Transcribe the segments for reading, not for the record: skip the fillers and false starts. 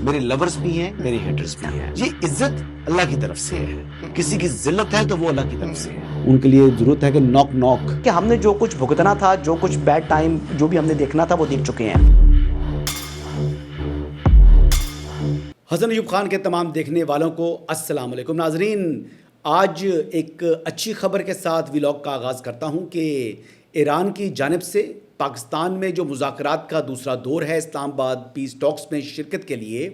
میرے لورز بھی ہیں، میرے ہیٹرز بھی ہیں. یہ عزت اللہ کی طرف سے ہے. کسی کی ذلت ہے تو وہ اللہ کی طرف سے ہے. ان کے لیے ضرورت ہے کہ نوک نوک کہ ہم نے جو کچھ بھگتنا تھا، جو کچھ بیڈ ٹائم جو بھی ہم نے دیکھنا تھا وہ دیکھ چکے ہیں. حسن ایوب خان کے تمام دیکھنے والوں کو السلام علیکم. ناظرین، آج ایک اچھی خبر کے ساتھ ولاگ کا آغاز کرتا ہوں کہ ایران کی جانب سے پاکستان میں جو مذاکرات کا دوسرا دور ہے، اسلام آباد پیس ٹاکس میں شرکت کے لیے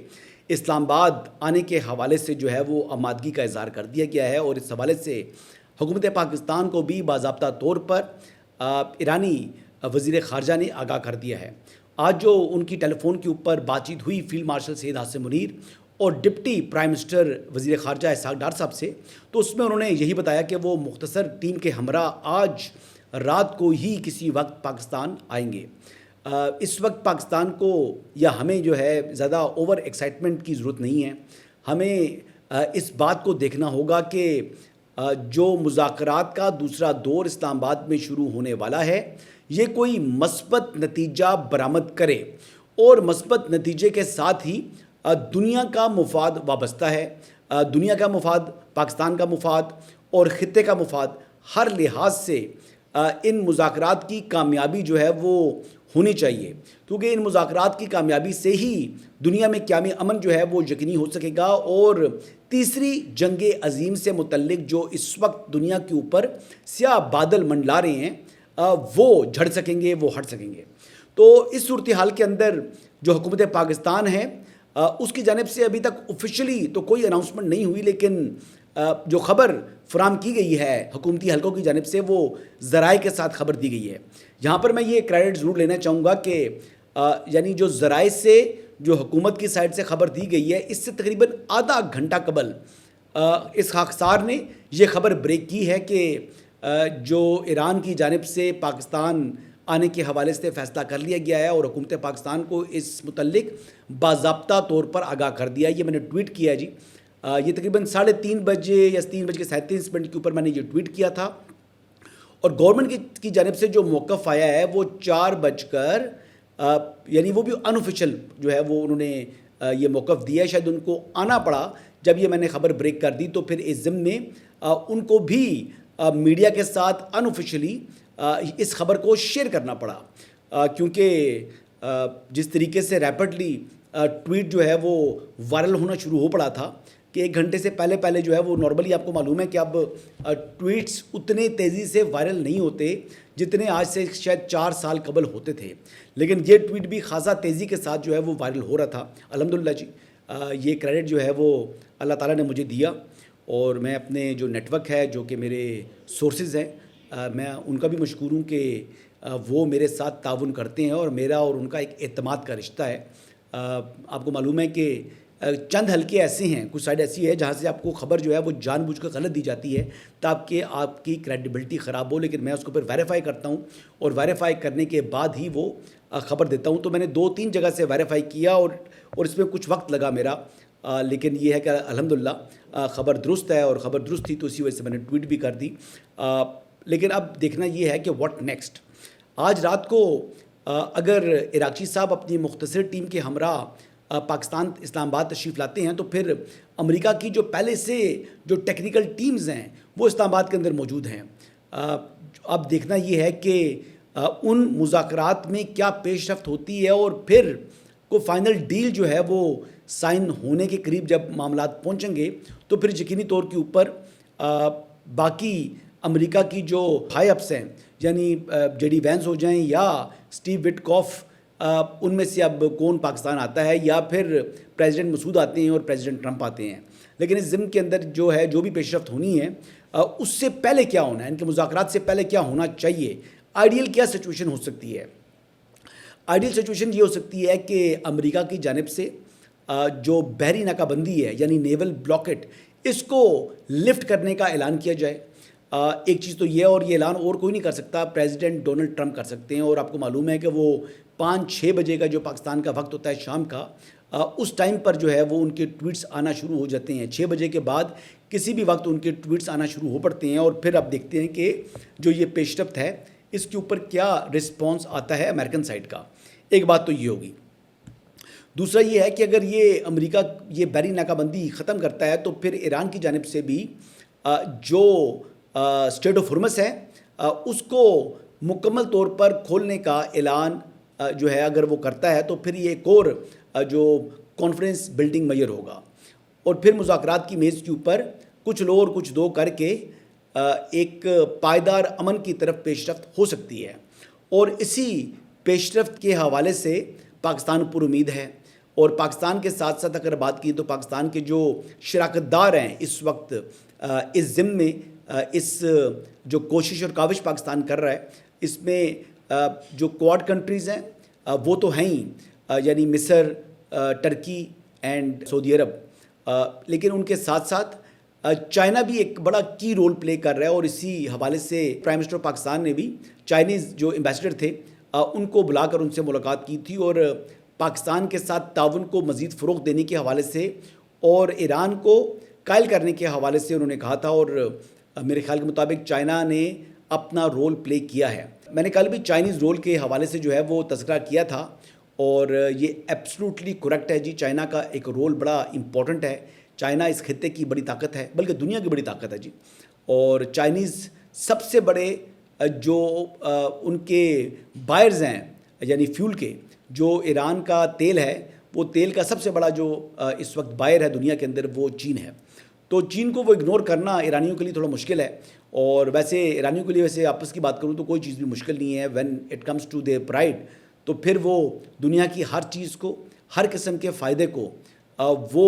اسلام آباد آنے کے حوالے سے جو ہے وہ آمادگی کا اظہار کر دیا گیا ہے. اور اس حوالے سے حکومت پاکستان کو بھی باضابطہ طور پر ایرانی وزیر خارجہ نے آگاہ کر دیا ہے. آج جو ان کی ٹیلی فون کے اوپر بات چیت ہوئی فیلڈ مارشل سید حسن منیر اور ڈپٹی پرائم منسٹر وزیر خارجہ اسحاق ڈار صاحب سے، تو اس میں انہوں نے یہی بتایا کہ وہ مختصر ٹیم کے ہمراہ آج رات کو ہی کسی وقت پاکستان آئیں گے. اس وقت پاکستان کو یا ہمیں جو ہے زیادہ اوور ایکسائٹمنٹ کی ضرورت نہیں ہے. ہمیں اس بات کو دیکھنا ہوگا کہ جو مذاکرات کا دوسرا دور اسلام آباد میں شروع ہونے والا ہے، یہ کوئی مثبت نتیجہ برآمد کرے، اور مثبت نتیجے کے ساتھ ہی دنیا کا مفاد وابستہ ہے. دنیا کا مفاد، پاکستان کا مفاد اور خطے کا مفاد، ہر لحاظ سے ان مذاکرات کی کامیابی جو ہے وہ ہونی چاہیے، کیونکہ ان مذاکرات کی کامیابی سے ہی دنیا میں قیام امن جو ہے وہ یقینی ہو سکے گا، اور تیسری جنگ عظیم سے متعلق جو اس وقت دنیا کے اوپر سیاہ بادل منڈلا رہے ہیں وہ جھڑ سکیں گے، وہ ہٹ سکیں گے. تو اس صورتحال کے اندر جو حکومت پاکستان ہے اس کی جانب سے ابھی تک آفیشلی تو کوئی اناؤنسمنٹ نہیں ہوئی، لیکن جو خبر فراہم کی گئی ہے حکومتی حلقوں کی جانب سے وہ ذرائع کے ساتھ خبر دی گئی ہے. یہاں پر میں یہ کریڈٹ ضرور لینا چاہوں گا کہ یعنی جو ذرائع سے جو حکومت کی سائڈ سے خبر دی گئی ہے، اس سے تقریباً آدھا گھنٹہ قبل اس خاکسار نے یہ خبر بریک کی ہے کہ جو ایران کی جانب سے پاکستان آنے کے حوالے سے فیصلہ کر لیا گیا ہے، اور حکومت پاکستان کو اس متعلق باضابطہ طور پر آگاہ کر دیا ہے. یہ میں نے ٹویٹ کیا جی، یہ تقریباً 3:30 بجے یا 3:37 کے اوپر میں نے یہ ٹویٹ کیا تھا. اور گورنمنٹ کی جانب سے جو موقف آیا ہے وہ 4 بج کر یعنی وہ بھی انوفیشل جو ہے وہ انہوں نے یہ موقف دیا ہے. شاید ان کو آنا پڑا جب یہ میں نے خبر بریک کر دی، تو پھر اس ضمن میں ان کو بھی میڈیا کے ساتھ انوفیشلی اس خبر کو شیئر کرنا پڑا، کیونکہ جس طریقے سے ریپڈلی ٹویٹ جو ہے وہ وائرل ہونا شروع ہو پڑا تھا کہ 1 گھنٹے سے پہلے جو ہے وہ نارملی آپ کو معلوم ہے کہ اب ٹویٹس اتنے تیزی سے وائرل نہیں ہوتے جتنے آج سے شاید 4 سال قبل ہوتے تھے، لیکن یہ ٹویٹ بھی خاصا تیزی کے ساتھ جو ہے وہ وائرل ہو رہا تھا. الحمدللہ جی، یہ کریڈٹ جو ہے وہ اللہ تعالیٰ نے مجھے دیا، اور میں اپنے جو نیٹ ورک ہے، جو کہ میرے سورسز ہیں، میں ان کا بھی مشکور ہوں کہ وہ میرے ساتھ تعاون کرتے ہیں، اور میرا اور ان کا ایک اعتماد کا رشتہ ہے. آپ کو معلوم ہے کہ چند حلقے ایسے ہیں، کچھ سائڈ ایسی ہے جہاں سے آپ کو خبر جو ہے وہ جان بوجھ کر غلط دی جاتی ہے تاکہ آپ کی کریڈیبلٹی خراب ہو، لیکن میں اس کو پھر ویریفائی کرتا ہوں، اور ویریفائی کرنے کے بعد ہی وہ خبر دیتا ہوں. تو میں نے 2-3 جگہ سے ویریفائی کیا، اور اس میں کچھ وقت لگا میرا، لیکن یہ ہے کہ الحمدللہ خبر درست ہے، اور خبر درست تھی تو اسی وجہ سے میں نے ٹویٹ بھی کر دی. لیکن اب دیکھنا یہ ہے کہ واٹ نیکسٹ. آج رات کو اگر عراقچی صاحب اپنی مختصر ٹیم کے ہمراہ پاکستان اسلام آباد تشریف لاتے ہیں، تو پھر امریکہ کی جو پہلے سے جو ٹیکنیکل ٹیمز ہیں وہ اسلام آباد کے اندر موجود ہیں. اب دیکھنا یہ ہے کہ ان مذاکرات میں کیا پیش رفت ہوتی ہے، اور پھر کو فائنل ڈیل جو ہے وہ سائن ہونے کے قریب جب معاملات پہنچیں گے، تو پھر یقینی طور کے اوپر باقی امریکہ کی جو ہائی اپس ہیں، یعنی جے ڈی وینس ہو جائیں یا اسٹیو وٹکاف، ان میں سے اب کون پاکستان آتا ہے، یا پھر پریزیڈنٹ مسعود آتے ہیں اور پریزیڈنٹ ٹرمپ آتے ہیں. لیکن اس ضمن کے اندر جو ہے جو بھی پیش رفت ہونی ہے اس سے پہلے کیا ہونا ہے، ان کے مذاکرات سے پہلے کیا ہونا چاہیے، آئیڈیل کیا سچویشن ہو سکتی ہے. آئیڈیل سچویشن یہ ہو سکتی ہے کہ امریکہ کی جانب سے جو بحری ناکہ بندی ہے یعنی نیول بلاکٹ، اس کو لفٹ کرنے کا اعلان کیا جائے. ایک چیز تو یہ ہے، اور یہ اعلان اور کوئی نہیں کر سکتا، پریزیڈنٹ ڈونلڈ ٹرمپ کر سکتے ہیں. اور آپ کو معلوم ہے کہ وہ 5-6 بجے کا جو پاکستان کا وقت ہوتا ہے شام کا، اس ٹائم پر جو ہے وہ ان کے ٹویٹس آنا شروع ہو جاتے ہیں. 6 بجے کے بعد کسی بھی وقت ان کے ٹویٹس آنا شروع ہو پڑتے ہیں، اور پھر آپ دیکھتے ہیں کہ جو یہ پیش رفت ہے اس کے اوپر کیا رسپانس آتا ہے امریکن سائڈ کا. ایک بات تو یہ ہوگی. دوسرا یہ ہے کہ اگر یہ امریکہ یہ بحری ناکہ بندی ختم کرتا ہے تو پھر ایران کی جانب سے بھی جو اسٹریٹ آف ہرمز ہے اس کو مکمل طور پر کھولنے کا اعلان جو ہے اگر وہ کرتا ہے تو پھر یہ ایک اور جو کانفیڈنس بلڈنگ میجر ہوگا، اور پھر مذاکرات کی میز کے اوپر کچھ لو اور کچھ دو کر کے ایک پائیدار امن کی طرف پیش رفت ہو سکتی ہے، اور اسی پیش رفت کے حوالے سے پاکستان پر امید ہے۔ اور پاکستان کے ساتھ ساتھ اگر بات کی تو پاکستان کے جو شراکت دار ہیں اس وقت اس ضمن میں اس جو کوشش اور کاوش پاکستان کر رہا ہے، اس میں جو کواد کنٹریز ہیں وہ تو ہیں ہی، یعنی مصر، ٹرکی اینڈ سعودی عرب، لیکن ان کے ساتھ ساتھ چائنا بھی ایک بڑا کی رول پلے کر رہا ہے، اور اسی حوالے سے پرائم منسٹر پاکستان نے بھی چائنیز جو ایمبیسڈر تھے ان کو بلا کر ان سے ملاقات کی تھی، اور پاکستان کے ساتھ تعاون کو مزید فروغ دینے کے حوالے سے اور ایران کو قائل کرنے کے حوالے سے انہوں نے کہا تھا، اور میرے خیال کے مطابق چائنا نے اپنا رول پلے کیا ہے۔ میں نے کل بھی چائنیز رول کے حوالے سے جو ہے وہ تذکرہ کیا تھا، اور یہ ایبسلوٹلی کریکٹ ہے جی، چائنا کا ایک رول بڑا امپورٹنٹ ہے۔ چائنا اس خطے کی بڑی طاقت ہے، بلکہ دنیا کی بڑی طاقت ہے جی، اور چائنیز سب سے بڑے جو ان کے بائرز ہیں، یعنی فیول کے، جو ایران کا تیل ہے، وہ تیل کا سب سے بڑا جو اس وقت بائر ہے دنیا کے اندر وہ چین ہے، تو چین کو وہ اگنور کرنا ایرانیوں کے لیے تھوڑا مشکل ہے، اور ویسے ایرانیوں کے لیے ویسے آپس کی بات کروں تو کوئی چیز بھی مشکل نہیں ہے۔ When it comes to their pride, تو پھر وہ دنیا کی ہر چیز کو، ہر قسم کے فائدے کو وہ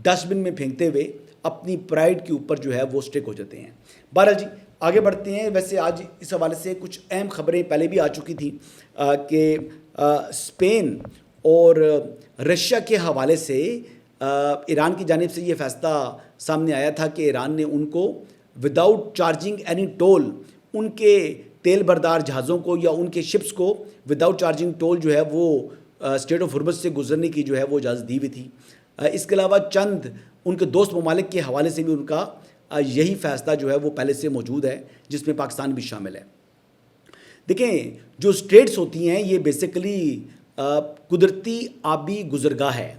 ڈسٹ بن میں پھینکتے ہوئے اپنی پرائڈ کے اوپر جو ہے وہ اسٹک ہو جاتے ہیں۔ بہرحال جی آگے بڑھتے ہیں۔ ویسے آج اس حوالے سے کچھ اہم خبریں پہلے بھی آ چکی تھیں کہ اسپین اور رشیا کے حوالے سے ایران کی جانب سے یہ فیصلہ سامنے آیا تھا کہ ایران نے ان کو وداؤٹ چارجنگ اینی ٹول ان کے تیل بردار جہازوں کو یا ان کے شپس کو وداؤٹ چارجنگ ٹول جو ہے وہ اسٹریٹ آف ہرمز سے گزرنے کی جو ہے وہ اجازت دی ہوئی تھی۔ اس کے علاوہ چند ان کے دوست ممالک کے حوالے سے بھی ان کا یہی فیصلہ جو ہے وہ پہلے سے موجود ہے، جس میں پاکستان بھی شامل ہے۔ دیکھیں جو اسٹریٹس ہوتی ہیں یہ بیسیکلی قدرتی آبی گزرگاہ ہے۔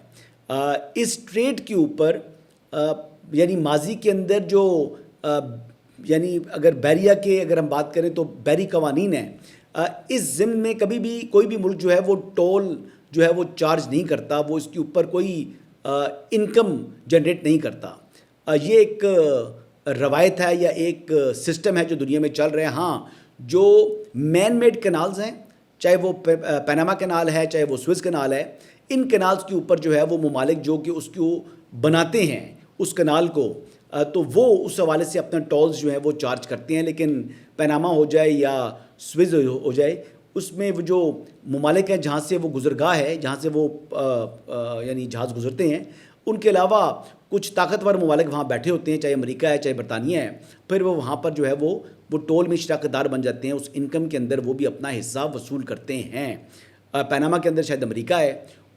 اس اسٹریٹ کے اوپر یعنی ماضی کے اندر جو یعنی اگر بحریہ کے اگر ہم بات کریں تو بحری قوانین ہیں، اس ضمن میں کبھی بھی کوئی بھی ملک جو ہے وہ ٹول جو ہے وہ چارج نہیں کرتا، وہ اس کے اوپر کوئی انکم جنریٹ نہیں کرتا۔ یہ ایک روایت ہے یا ایک سسٹم ہے جو دنیا میں چل رہے ہیں۔ ہاں جو مین میڈ کنالز ہیں، چاہے وہ پیناما کنال ہے، چاہے وہ سوئز کنال ہے، ان کنالز کے اوپر جو ہے وہ ممالک جو کہ اس کو بناتے ہیں اس کنال کو، تو وہ اس حوالے سے اپنا ٹولز جو ہیں وہ چارج کرتے ہیں، لیکن پیناما ہو جائے یا سوئز ہو جائے، اس میں وہ جو ممالک ہیں جہاں سے وہ گزرگاہ ہے، جہاں سے وہ یعنی جہاز گزرتے ہیں، ان کے علاوہ کچھ طاقتور ممالک وہاں بیٹھے ہوتے ہیں، چاہے امریکہ ہے چاہے برطانیہ ہے، پھر وہ وہاں پر جو ہے وہ ٹول میں شراکت دار بن جاتے ہیں، اس انکم کے اندر وہ بھی اپنا حصہ وصول کرتے ہیں۔ پیناما کے اندر شاید امریکہ ہے،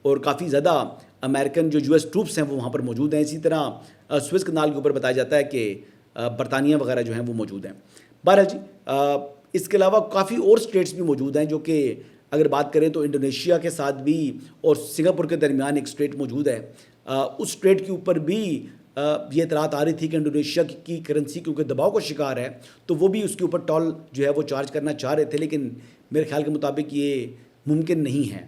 اور کافی زیادہ امریکن جو US ٹروپس ہیں وہ وہاں پر موجود ہیں۔ اسی طرح سوئز کنال کے اوپر بتایا جاتا ہے کہ برطانیہ وغیرہ جو ہیں وہ موجود ہیں۔ بہرحال جی اس کے علاوہ کافی اور اسٹیٹس بھی موجود ہیں جو کہ اگر بات کریں تو انڈونیشیا کے ساتھ بھی اور سنگاپور کے درمیان ایک اسٹریٹ موجود ہے۔ اس اسٹریٹ کے اوپر بھی یہ اطلاعات آ رہی تھی کہ انڈونیشیا کی کرنسی کیونکہ دباؤ کا شکار ہے تو وہ بھی اس کے اوپر ٹول جو ہے وہ چارج کرنا چاہ رہے تھے، لیکن میرے خیال کے مطابق یہ ممکن نہیں ہے۔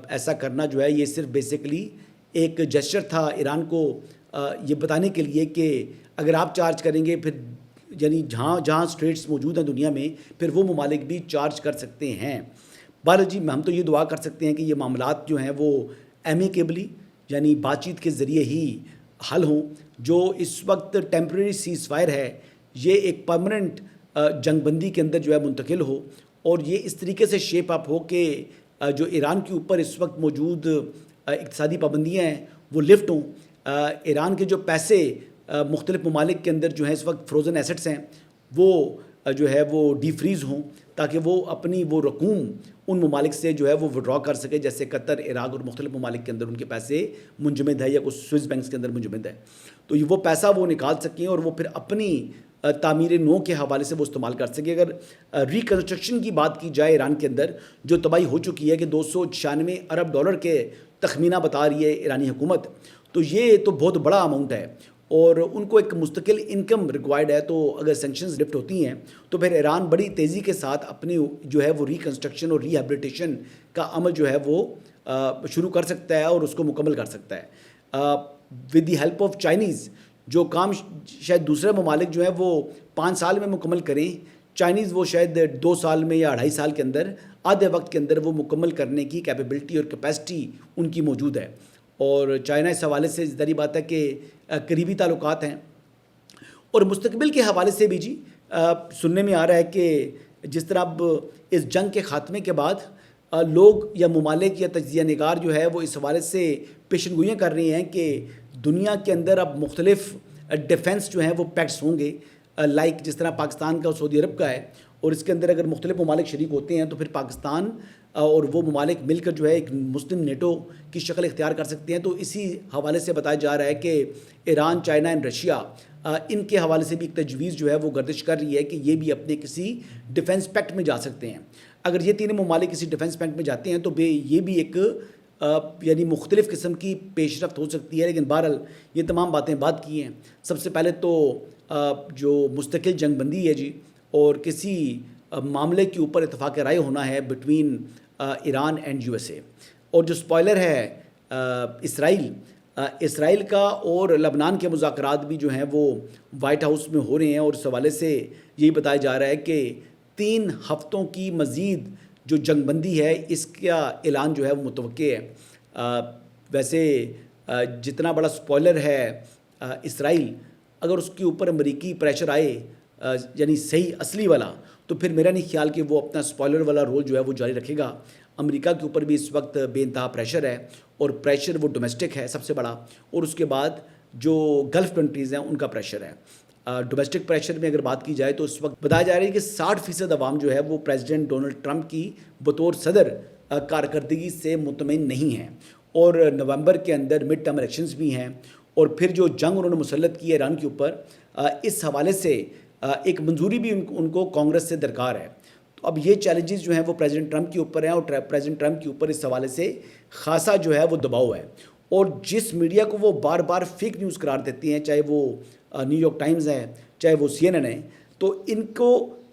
ایسا کرنا جو ہے یہ صرف بیسیکلی ایک جیسچر تھا ایران کو یہ بتانے کے لیے کہ اگر آپ چارج کریں گے، پھر یعنی جہاں اسٹریٹس موجود ہیں دنیا میں، پھر وہ ممالک بھی چارج کر سکتے ہیں۔ بہرحال جی ہم تو یہ دعا کر سکتے ہیں کہ یہ معاملات جو ہیں وہ ایمیکیبلی یعنی بات چیت کے ذریعے ہی حل ہوں۔ جو اس وقت ٹیمپریری سیز فائر ہے یہ ایک پرماننٹ جنگ بندی کے اندر جو ہے منتقل ہو، اور یہ اس طریقے سے شیپ اپ ہو کہ جو ایران کے اوپر اس وقت موجود اقتصادی پابندیاں ہیں وہ لفٹ ہوں، ایران کے جو پیسے مختلف ممالک کے اندر جو ہیں اس وقت فروزن ایسٹس ہیں وہ جو ہے وہ ڈی فریز ہوں، تاکہ وہ اپنی وہ رقوم ان ممالک سے جو ہے وہ وڈرا کر سکے، جیسے قطر، عراق اور مختلف ممالک کے اندر ان کے پیسے منجمد ہے یا کچھ سوئس بینکس کے اندر منجمد ہے، تو وہ پیسہ وہ نکال سکیں اور وہ پھر اپنی تعمیر نو کے حوالے سے وہ استعمال کر سکے۔ اگر ریکنسٹرکشن کی بات کی جائے ایران کے اندر جو تباہی ہو چکی ہے کہ $296 ارب کے تخمینہ بتا رہی ہے ایرانی حکومت، تو یہ تو بہت بڑا اماؤنٹ ہے اور ان کو ایک مستقل انکم ریکوائرڈ ہے. تو اگر سینکشنز لفٹ ہوتی ہیں تو پھر ایران بڑی تیزی کے ساتھ اپنی جو ہے وہ ریکنسٹرکشن اور ریہیبلیٹیشن کا عمل جو ہے وہ شروع کر سکتا ہے اور اس کو مکمل کر سکتا ہے with the help of Chinese. جو کام شاید دوسرے ممالک جو ہیں وہ 5 سال میں مکمل کریں، چائنیز وہ شاید 2 سال میں یا 2.5 سال کے اندر، آدھے وقت کے اندر وہ مکمل کرنے کی کیپیبلٹی اور کیپیسٹی ان کی موجود ہے. اور چائنا اس حوالے سے ظاہری بات ہے کہ قریبی تعلقات ہیں. اور مستقبل کے حوالے سے بھی جی سننے میں آ رہا ہے کہ جس طرح اب اس جنگ کے خاتمے کے بعد لوگ یا ممالک یا تجزیہ نگار جو ہے وہ اس حوالے سے پیشن گوئیاں کر رہے ہیں کہ دنیا کے اندر اب مختلف ڈیفنس جو ہیں وہ پیکٹس ہوں گے، لائک جس طرح پاکستان کا اور سعودی عرب کا ہے، اور اس کے اندر اگر مختلف ممالک شریک ہوتے ہیں تو پھر پاکستان اور وہ ممالک مل کر جو ہے ایک مسلم نیٹو کی شکل اختیار کر سکتے ہیں. تو اسی حوالے سے بتایا جا رہا ہے کہ Iran, China and Russia in کے حوالے سے بھی ایک تجویز جو ہے وہ گردش کر رہی ہے کہ یہ بھی اپنے کسی ڈیفنس پیکٹ میں جا سکتے ہیں. اگر یہ تینوں ممالک کسی ڈیفنس پیکٹ میں جاتے ہیں تو یہ بھی ایک یعنی مختلف قسم کی پیش رفت ہو سکتی ہے. لیکن بہرحال یہ تمام باتیں بات کی ہیں. سب سے پہلے تو جو مستقل جنگ بندی ہے جی اور کسی معاملے کے اوپر اتفاق رائے ہونا ہے between Iran and U S A. اور جو سپوائلر ہے اسرائیل کا اور لبنان کے مذاکرات بھی جو ہیں وہ وائٹ ہاؤس میں ہو رہے ہیں، اور اس حوالے سے یہی بتایا جا رہا ہے کہ 3 ہفتوں کی مزید جو جنگ بندی ہے اس کا اعلان جو ہے وہ متوقع ہے. ویسے جتنا بڑا سپوائلر ہے اسرائیل، اگر اس کے اوپر امریکی پریشر آئے یعنی صحیح اصلی والا، تو پھر میرا نہیں خیال کہ وہ اپنا سپوائلر والا رول جو ہے وہ جاری رکھے گا. امریکہ کے اوپر بھی اس وقت بے انتہا پریشر ہے، اور پریشر وہ ڈومیسٹک ہے سب سے بڑا، اور اس کے بعد جو گلف کنٹریز ہیں ان کا پریشر ہے. ڈومیسٹک پریشر میں اگر بات کی جائے تو اس وقت بتایا جا رہا ہے کہ 60% عوام جو ہے وہ پریزیڈنٹ ڈونلڈ ٹرمپ کی بطور صدر کارکردگی سے مطمئن نہیں ہیں، اور نومبر کے اندر مڈ ٹرم الیکشنز بھی ہیں، اور پھر جو جنگ انہوں نے مسلط کی ہے ایران کے اوپر، اس حوالے سے ایک منظوری بھی ان کو کانگریس سے درکار ہے. تو اب یہ چیلنجز جو ہیں وہ پریزیڈنٹ ٹرمپ کے اوپر ہیں، اور پریزیڈنٹ ٹرمپ کے اوپر اس حوالے سے خاصا جو ہے وہ دباؤ ہے. اور جس میڈیا کو وہ بار بار فیک نیوز قرار دیتی ہیں، چاہے وہ نیو یارک ٹائمز ہے، چاہے وہ CNN ہے، تو ان کو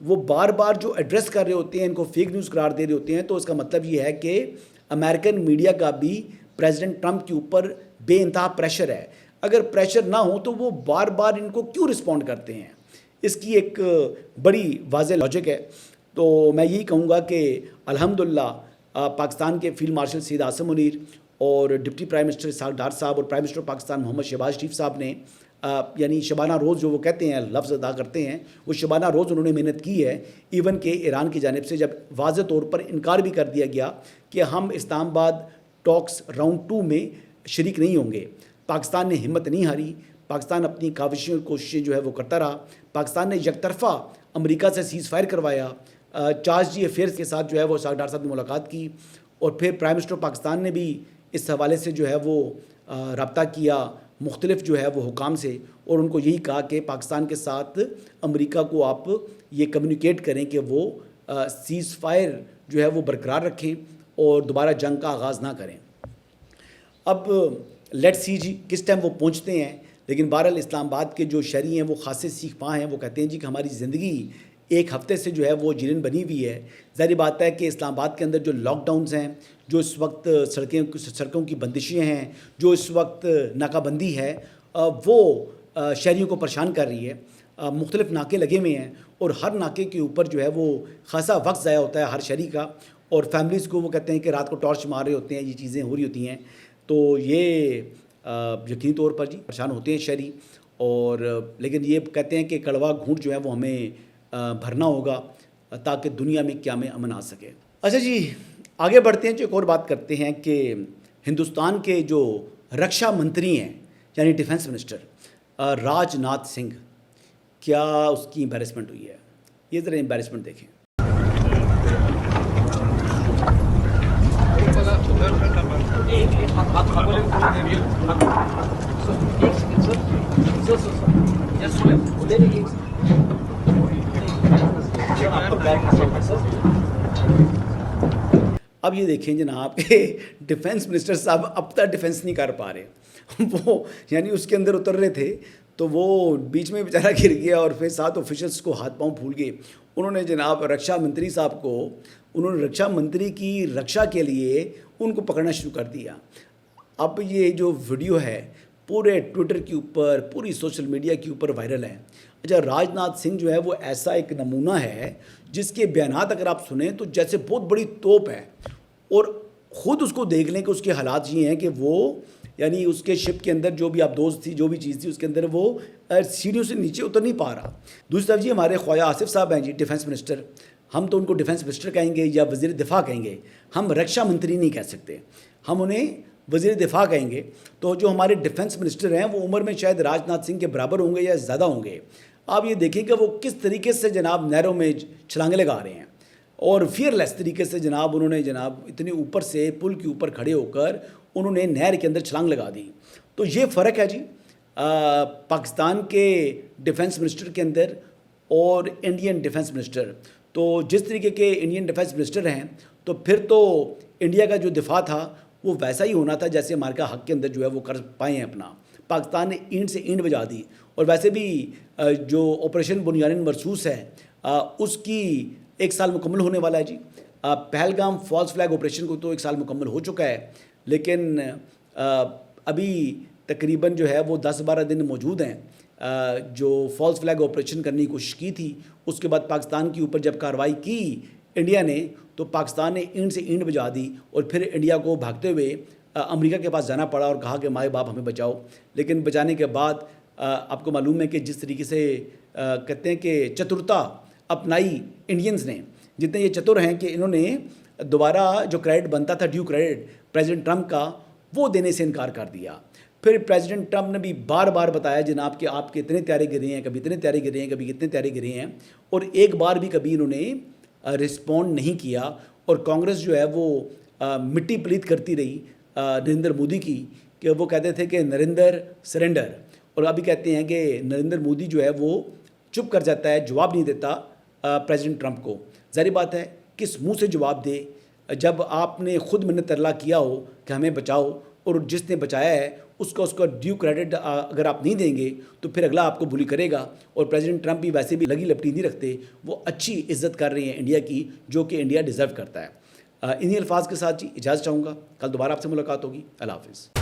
وہ بار بار جو ایڈریس کر رہے ہوتے ہیں، ان کو فیک نیوز قرار دے رہے ہوتے ہیں. تو اس کا مطلب یہ ہے کہ امریکن میڈیا کا بھی پریزیڈنٹ ٹرمپ کے اوپر بے انتہا پریشر ہے. اگر پریشر نہ ہو تو وہ بار بار ان کو کیوں رسپونڈ کرتے ہیں؟ اس کی ایک بڑی واضح لاجک ہے. تو میں یہی کہوں گا کہ الحمدللہ پاکستان کے فیلڈ مارشل سید عاصم منیر اور deputy prime minister Ishaq Dar صاحب اور پرائم منسٹر پاکستان محمد شہباز شریف صاحب نے یعنی شبانہ روز جو وہ کہتے ہیں، لفظ ادا کرتے ہیں، وہ شبانہ روز انہوں نے محنت کی ہے. ایون کہ ایران کی جانب سے جب واضح طور پر انکار بھی کر دیا گیا کہ ہم اسلام آباد ٹاکس راؤنڈ 2 میں شریک نہیں ہوں گے، پاکستان نے ہمت نہیں ہاری. پاکستان اپنی کاوشیں اور کوششیں جو ہے وہ کرتا رہا. پاکستان نے یک طرفہ امریکہ سے سیز فائر کروایا. چارج جی افیئرز کے ساتھ جو ہے وہ اسحاق ڈار صاحب نے ملاقات کی، اور پھر پرائم منسٹر پاکستان نے بھی اس حوالے سے جو ہے وہ رابطہ کیا مختلف جو ہے وہ حکام سے، اور ان کو یہی کہا کہ پاکستان کے ساتھ امریکہ کو آپ یہ کمیونیکیٹ کریں کہ وہ سیز فائر جو ہے وہ برقرار رکھیں اور دوبارہ جنگ کا آغاز نہ کریں. اب لیٹ سی جی کس ٹائم وہ پہنچتے ہیں. لیکن بہرحال اسلام آباد کے جو شہری ہیں وہ خاصے سیکھ پا ہیں، وہ کہتے ہیں جی کہ ہماری زندگی 1 ہفتے سے جو ہے وہ جیلن بنی ہوئی ہے. ظاہری بات ہے کہ اسلام آباد کے اندر جو لاک ڈاؤنز ہیں، جو اس وقت سڑکوں کی بندشیں ہیں، جو اس وقت ناکہ بندی ہے، وہ شہریوں کو پریشان کر رہی ہے. مختلف ناکے لگے ہوئے ہیں، اور ہر ناکے کے اوپر جو ہے وہ خاصا وقت ضائع ہوتا ہے ہر شہری کا، اور فیملیز کو وہ کہتے ہیں کہ رات کو ٹارچ مار رہے ہوتے ہیں، یہ چیزیں ہو رہی ہوتی ہیں. تو یہ یقینی طور پر جی پریشان ہوتے ہیں شہری، اور لیکن یہ کہتے ہیں کہ کڑوا گھونٹ جو ہے وہ ہمیں بھرنا ہوگا تاکہ دنیا میں قیام امن آ سکے. اچھا جی آگے بڑھتے ہیں. جو ایک اور بات کرتے ہیں کہ ہندوستان کے جو رکشا منتری ہیں یعنی ڈیفنس منسٹر راج ناتھ سنگھ، کیا اس کی امبیرسمنٹ ہوئی ہے؟ یہ ذرا امبیرسمنٹ دیکھیں. اب یہ دیکھیں جناب کہ ڈیفنس منسٹر صاحب اب تک ڈیفنس نہیں کر پا رہے وہ یعنی اس کے اندر اتر رہے تھے تو وہ بیچ میں بیچارہ گر گیا اور پھر 7 آفیشلس کو ہاتھ پاؤں پھول گئے. انہوں نے جناب رکشا منتری صاحب کو انہوں نے رکشا منتری کی رکشا کے لیے ان کو پکڑنا شروع کر دیا. اب یہ جو ویڈیو ہے پورے ٹویٹر کے اوپر پوری سوشل میڈیا کے اوپر وائرل ہے. اچھا راج ناتھ سنگھ جو ہے وہ ایسا ایک نمونہ ہے جس کے بیانات اگر آپ سنیں تو جیسے بہت بڑی توپ ہے اور خود اس کو دیکھ لیں کہ اس کے حالات یہ ہیں کہ وہ یعنی اس کے شپ کے اندر جو بھی آپ دوست تھی جو بھی چیز تھی اس کے اندر وہ سیڑھیوں سے نیچے اتر نہیں پا رہا. دوسری طرف جی ہمارے خواجہ آصف صاحب ہیں جی ڈیفنس منسٹر, ہم تو ان کو ڈیفنس منسٹر کہیں گے یا وزیر دفاع کہیں گے, ہم رکشا منتری نہیں کہہ سکتے, ہم انہیں وزیر دفاع کہیں گے. تو جو ہمارے ڈیفنس منسٹر ہیں وہ عمر میں شاید راج ناتھ سنگھ کے برابر ہوں گے یا زیادہ ہوں گے. آپ یہ دیکھیں کہ وہ کس طریقے سے جناب نہروں میں چھلانگیں لگا رہے ہیں اور فیئر لیس طریقے سے جناب انہوں نے جناب اتنی اوپر سے پل کے اوپر کھڑے ہو کر انہوں نے نہر کے اندر چھلانگ لگا دی. تو یہ فرق ہے جی پاکستان کے ڈیفنس منسٹر کے اندر اور انڈین ڈیفنس منسٹر. تو جس طریقے کے انڈین ڈیفنس منسٹر ہیں تو پھر تو انڈیا کا جو دفاع تھا وہ ویسا ہی ہونا تھا جیسے امریکہ حق کے اندر جو ہے وہ کر پائے ہیں اپنا. پاکستان نے اینٹ سے اینٹ بجا دی. اور ویسے بھی جو آپریشن بنیادین مرسوس ہے اس کی 1 سال مکمل ہونے والا ہے جی. پہلگام فالس فلیگ آپریشن کو تو 1 سال مکمل ہو چکا ہے لیکن ابھی تقریباً جو ہے وہ 10-12 دن موجود ہیں جو فالس فلیگ آپریشن کرنے کی کوشش کی تھی. اس کے بعد پاکستان کے اوپر جب کارروائی کی انڈیا نے تو پاکستان نے اینٹ سے اینٹ بجا دی اور پھر انڈیا کو بھاگتے ہوئے امریکہ کے پاس جانا پڑا اور کہا کہ مائے باپ ہمیں بچاؤ. لیکن بچانے کے بعد آپ کو معلوم ہے کہ جس طریقے سے کہتے ہیں کہ چترتا اپنائی انڈینز نے, جتنے یہ چتر ہیں کہ انہوں نے دوبارہ جو کریڈٹ بنتا تھا ڈیو کریڈٹ پریزیڈنٹ ٹرمپ کا وہ دینے سے انکار کر دیا. پھر پریزیڈنٹ ٹرمپ نے بھی بار بار بتایا جناب کہ آپ کے اتنے طیارے گرے ہیں, کبھی اتنے طیارے گرے ہیں, کبھی کتنے طیارے گرے ہیں, اور ایک بار بھی کبھی انہوں نے رسپونڈ نہیں کیا. اور کانگریس جو ہے وہ مٹی پلیت کرتی رہی نریندر مودی کی کہ وہ کہتے تھے کہ نریندر سرنڈر, اور ابھی کہتے ہیں کہ نریندر مودی جو ہے وہ چپ کر جاتا ہے, جواب نہیں دیتا پریزیڈنٹ ٹرمپ کو. ظاہر بات ہے کس منہ سے جواب دے جب آپ نے خود منت ترلا کیا ہو کہ ہمیں بچاؤ اور جس نے بچایا ہے اس کا ڈیو کریڈٹ اگر آپ نہیں دیں گے تو پھر اگلا آپ کو بلی کرے گا. اور پریزیڈنٹ ٹرمپ بھی ویسے بھی لگی لپٹی نہیں رکھتے, وہ اچھی عزت کر رہے ہیں انڈیا کی جو کہ انڈیا ڈیزرو کرتا ہے. انہی الفاظ کے ساتھ جی اجازت چاہوں گا, کل دوبارہ آپ سے ملاقات ہوگی. اللہ حافظ.